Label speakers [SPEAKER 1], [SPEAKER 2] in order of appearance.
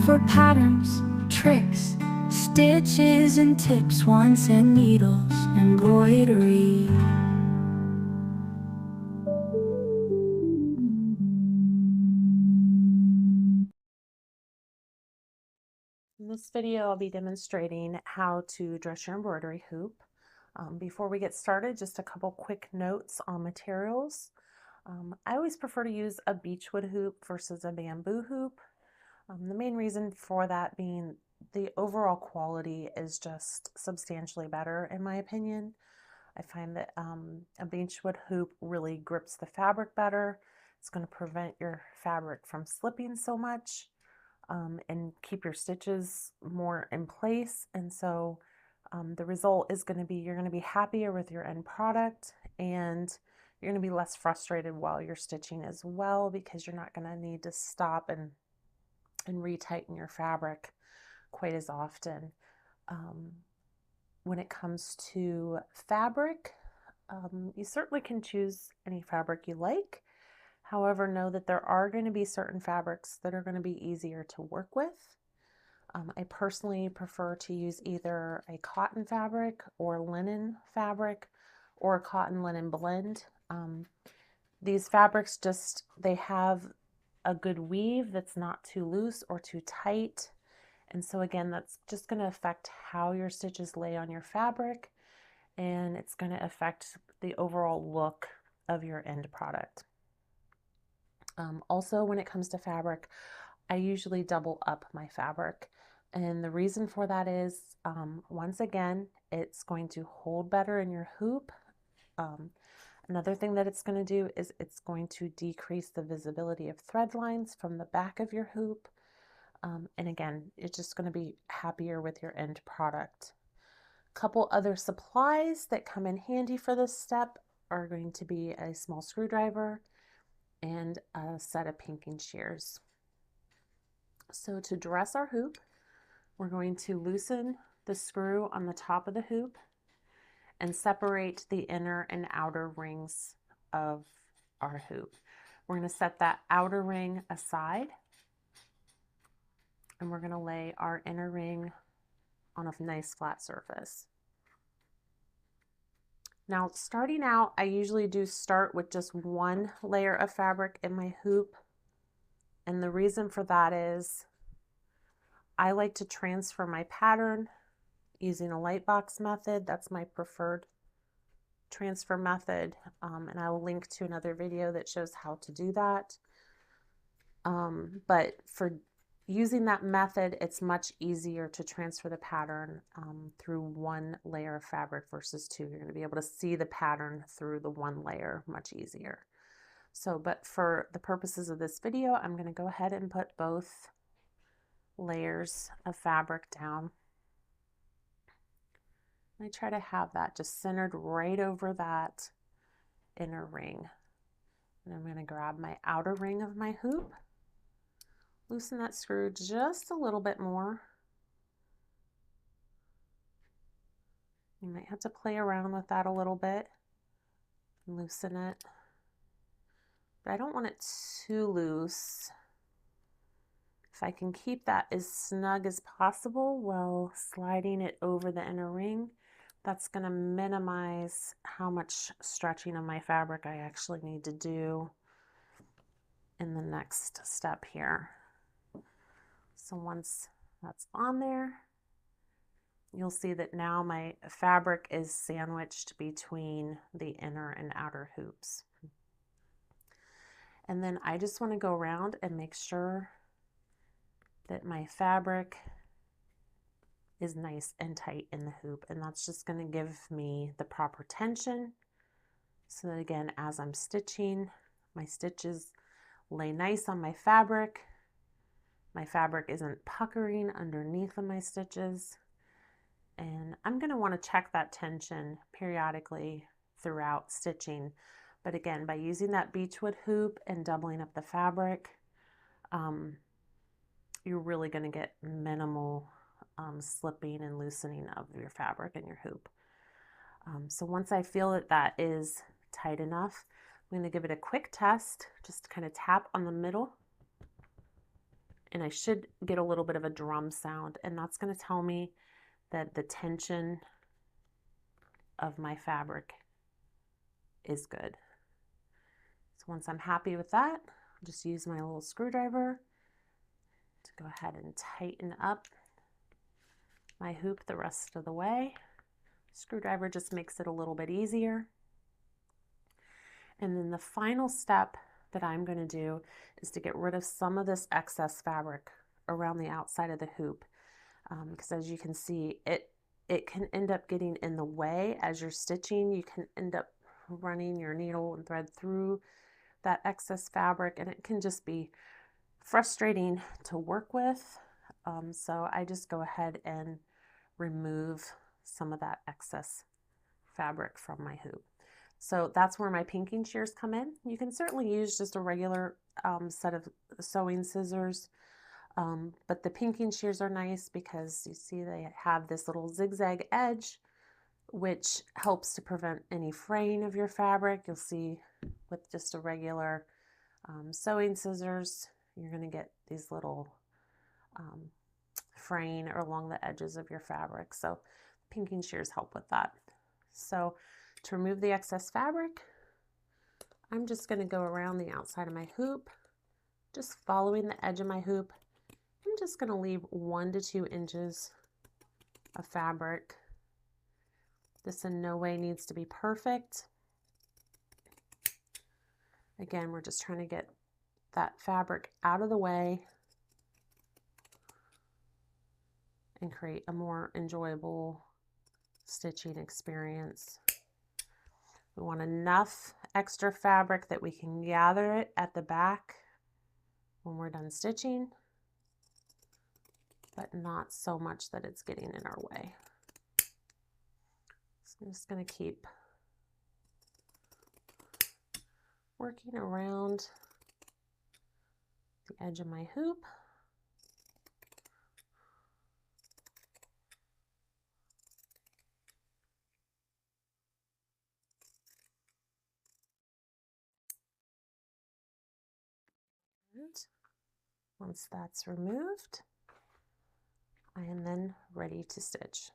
[SPEAKER 1] for patterns, tricks, stitches and tips, wands and needles, embroidery.
[SPEAKER 2] In this video, I'll be demonstrating how to dress your embroidery hoop. Before we get started, just a couple quick notes on materials. I always prefer to use a beechwood hoop versus a bamboo hoop. The main reason for that being the overall quality is just substantially better in my opinion. I find that a beechwood hoop really grips the fabric better. It's going to prevent your fabric from slipping so much. And keep your stitches more in place. And so the result is going to be you're going to be happier with your end product, and you're going to be less frustrated while you're stitching as well, because you're not going to need to stop and retighten your fabric quite as often. When it comes to fabric, you certainly can choose any fabric you like. However, know that there are going to be certain fabrics that are going to be easier to work with. I personally prefer to use either a cotton fabric or linen fabric or a cotton linen blend. These fabrics they have a good weave that's not too loose or too tight. And so again, that's just going to affect how your stitches lay on your fabric, and it's going to affect the overall look of your end product. Also, when it comes to fabric, I usually double up my fabric. And the reason for that is, once again, it's going to hold better in your hoop. Another thing that it's going to do is it's going to decrease the visibility of thread lines from the back of your hoop. And again, it's just going to be happier with your end product. A couple other supplies that come in handy for this step are going to be a small screwdriver and a set of pinking shears. So to dress our hoop, we're going to loosen the screw on the top of the hoop and separate the inner and outer rings of our hoop. We're going to set that outer ring aside, and we're going to lay our inner ring on a nice flat surface. Now, starting out, I usually do start with just one layer of fabric in my hoop. And the reason for that is I like to transfer my pattern using a light box method. That's my preferred transfer method. And I will link to another video that shows how to do that. But for using that method, it's much easier to transfer the pattern through one layer of fabric versus two. You're going to be able to see the pattern through the one layer much easier. So, but for the purposes of this video, I'm going to go ahead and put both layers of fabric down. I try to have that just centered right over that inner ring. And I'm going to grab my outer ring of my hoop, loosen that screw just a little bit more. You might have to play around with that a little bit and loosen it. But I don't want it too loose. If I can keep that as snug as possible while sliding it over the inner ring, that's going to minimize how much stretching of my fabric I actually need to do in the next step here. So once that's on there, you'll see that now my fabric is sandwiched between the inner and outer hoops. And then I just want to go around and make sure that my fabric is nice and tight in the hoop, and that's just going to give me the proper tension so that again, as I'm stitching, my stitches lay nice on my fabric isn't puckering underneath of my stitches, and I'm going to want to check that tension periodically throughout stitching. But again, by using that beechwood hoop and doubling up the fabric, you're really going to get minimal slipping and loosening of your fabric in your hoop. So once I feel that that is tight enough, I'm going to give it a quick test, just kind of tap on the middle and I should get a little bit of a drum sound, and that's going to tell me that the tension of my fabric is good. So once I'm happy with that, I'll just use my little screwdriver to go ahead and tighten up my hoop the rest of the way. Screwdriver just makes it a little bit easier. And then the final step that I'm going to do is to get rid of some of this excess fabric around the outside of the hoop, because as you can see, it can end up getting in the way as you're stitching. You can end up running your needle and thread through that excess fabric, and it can just be frustrating to work with. So I just go ahead and remove some of that excess fabric from my hoop. So that's where my pinking shears come in. You can certainly use just a regular set of sewing scissors, but the pinking shears are nice because you see they have this little zigzag edge, which helps to prevent any fraying of your fabric. You'll see with just a regular sewing scissors, you're going to get these little fraying along the edges of your fabric. So pinking shears help with that. So to remove the excess fabric, I'm just going to go around the outside of my hoop, just following the edge of my hoop. I'm just going to leave 1 to 2 inches of fabric. This in no way needs to be perfect. Again, we're just trying to get that fabric out of the way and create a more enjoyable stitching experience. We want enough extra fabric that we can gather it at the back when we're done stitching, but not so much that it's getting in our way. So I'm just going to keep working around the edge of my hoop. And once that's removed, I am then ready to stitch.